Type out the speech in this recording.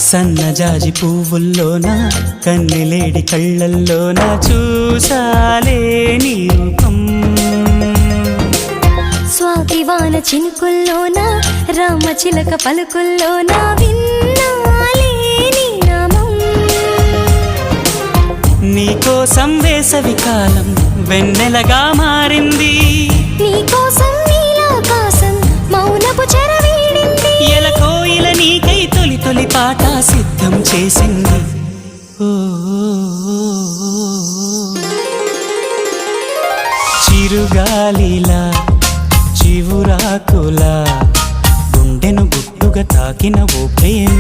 సన్నజాజి పువ్వుల్లోన కన్నెలేడి కళ్ళల్లోన చూసాలే నీ రూపం. స్వాతివాన చినుకుల్లోన రామచిలక పలుకుల్లోన విన్నాలే నీ నామం. నీకోసం వేసవి కాలం వెన్నెలగా మారింది, నీకోసం నీలాకాశం మౌనపు చెరవీడింది. ఎల కోయిల నీకై తొలి తొలి పాట సిద్ధం చేసింది. ఓ చిరుగాలిలా చివురాకులా గుండెను గుట్టుగా తాకిన ఓ ప్రేమ.